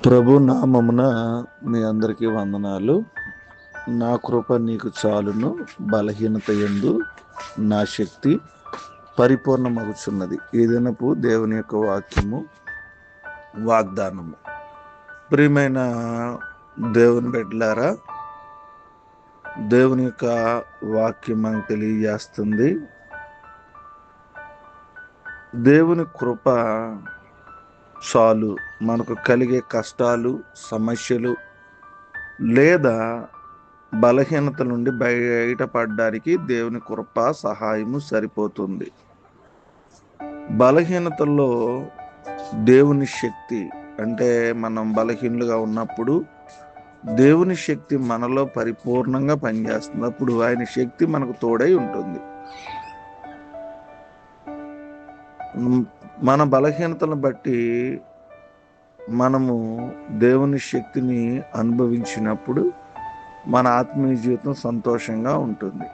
ప్రభు నామమున మీ అందరికీ వందనాలు. నా కృప నీకు చాలును, బలహీనత యందు నా శక్తి పరిపూర్ణమగుచున్నది. ఈ దినపు దేవుని యొక్క వాక్యము, వాగ్దానము. ప్రియమైన దేవుని బిడ్డలారా, దేవుని యొక్క వాక్యం మనకు తెలియజేస్తుంది, దేవుని కృప చాలు. మనకు కలిగే కష్టాలు, సమస్యలు లేదా బలహీనత నుండి బయటపడడానికి దేవుని కృప సహాయము సరిపోతుంది. బలహీనతల్లో దేవుని శక్తి, అంటే మనం బలహీనులుగా ఉన్నప్పుడు దేవుని శక్తి మనలో పరిపూర్ణంగా పనిచేస్తుంది. అప్పుడు ఆయన శక్తి మనకు తోడై ఉంటుంది. మన బలహీనతలను బట్టి మనము దేవుని శక్తిని అనుభవించినప్పుడు మన ఆత్మీయ జీవితం సంతోషంగా ఉంటుంది.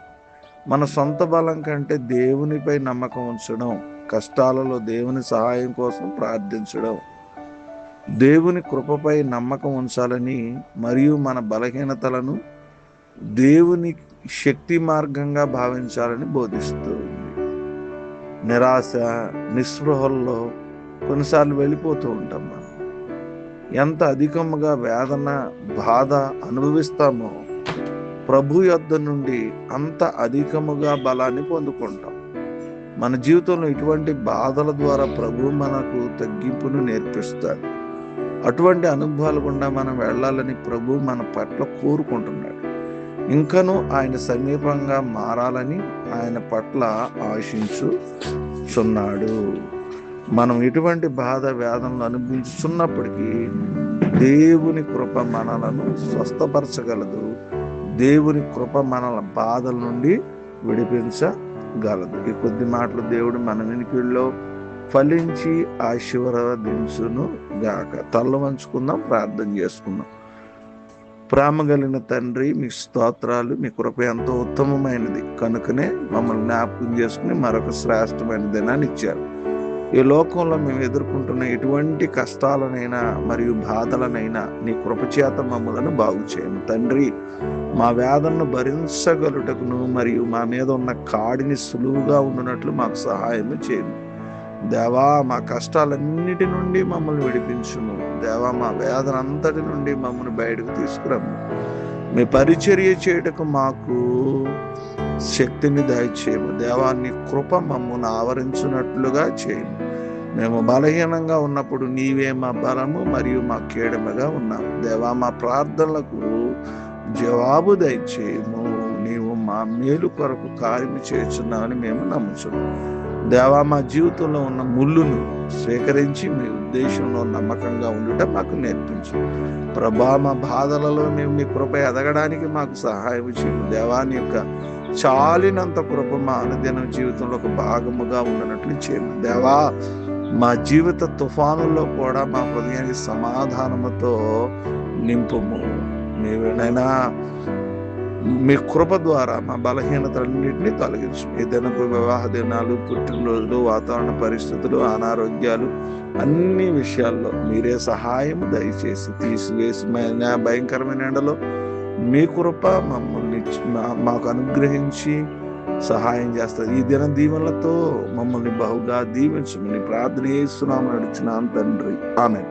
మన సొంత బలం కంటే దేవునిపై నమ్మకం ఉంచడం, కష్టాలలో దేవుని సహాయం కోసం ప్రార్థించడం, దేవుని కృపపై నమ్మకం ఉంచాలని మరియు మన బలహీనతలను దేవుని శక్తి మార్గంగా భావించాలని బోధిస్తుంది. నిరాశ, నిస్పృహల్లో కొన్నిసార్లు వెళ్ళిపోతూ ఉంటాం. మనం ఎంత అధికముగా వేదన, బాధ అనుభవిస్తామో ప్రభు యొద్ద నుండి అంత అధికముగా బలాన్ని పొందుకుంటాం. మన జీవితంలో ఇటువంటి బాధల ద్వారా ప్రభు మనకు తగ్గింపును నేర్పిస్తాడు. అటువంటి అనుభవాలు గుండా మనం వెళ్ళాలని ప్రభు మన పట్ల కోరుకుంటున్నాడు. ఇంకనూ ఆయన సమీపంగా మారాలని ఆయన పట్ల ఆశించుచున్నాడు. మనం ఎటువంటి బాధ, వేదనలు అనుభవించుచున్నప్పటికీ దేవుని కృప మనలను స్వస్థపరచగలదు. దేవుని కృప మనల బాధల నుండి విడిపించగలదు. ఈ కొద్ది మాటలు దేవుడు మన వినికిడిలో ఫలించి ఆశీర్వదించును గాక. తల్ల వంచుకుందాం, ప్రార్థన చేసుకుందాం. ప్రేమ కలిగిన తండ్రి, మీ స్తోత్రాలు. మీ కృప ఎంతో ఉత్తమమైనది కనుకనే మమ్మల్ని జ్ఞాపకం చేసుకుని మరొక శ్రేష్టమైన దినాన్ని ఇచ్చారు. ఈ లోకంలో మేము ఎదుర్కొంటున్న ఎటువంటి కష్టాలనైనా మరియు బాధలనైనా నీ కృపచేత మమ్మలను బాగు చేయము తండ్రి. మా వేదనను భరించగలుటకును మరియు మా మీద ఉన్న కాడిని సులువుగా ఉండునట్లు మాకు సహాయం చేయము దేవా. మా కష్టాలన్నిటి నుండి మమ్మల్ని విడిపించుము దేవా. మా వేదన అంతటి నుండి మమ్మల్ని బయటకు తీసుకురమ్ము. మీ పరిచర్య చేయటకు మాకు శక్తిని దయచేయము దేవా. నీ కృప మమ్మల్ని ఆవరించున్నట్లుగా చేయము. మేము బలహీనంగా ఉన్నప్పుడు నీవే మా బలము మరియు మా కేడమగా ఉన్నాము దేవా. మా ప్రార్థనలకు జవాబు దయచేయము. నీవు మా మేలు కొరకు కార్యము చేస్తున్నావని మేము నమ్ముచున్నాము దేవా. మా జీవితంలో ఉన్న ముళ్ళును స్వీకరించి మీ ఉద్దేశంలో నమ్మకంగా ఉండుట మాకు నేర్పించు ప్రభా. మా బాధలలో మేము మీ కృప ఎదగడానికి మాకు సహాయం చేయండి దేవా. నీ యొక్క చాలినంత కృప మా అనుదిన జీవితంలో ఒక భాగముగా ఉండనట్లు చేయండి దేవా. మా జీవిత తుఫానుల్లో కూడా మా హృదయానికి సమాధానముతో నింపుము. నీవేనైనా మీ కృప ద్వారా మా బలహీనతలన్నింటినీ తొలగించు. ఏదైనా వివాహ దినాలు, పుట్టినరోజులు, వాతావరణ పరిస్థితులు, అనారోగ్యాలు, అన్ని విషయాల్లో మీరే సహాయం దయచేసి తీసివేసిన భయంకరమైన ఎండలో మీ కృప మమ్మల్ని మాకు అనుగ్రహించి సహాయం చేస్తుంది. ఈ దిన దీవెనలతో మమ్మల్ని బహుగా దీవించమని ప్రార్థన చేస్తున్నాము నడుచున్నాను తండ్రి. ఆమేన్.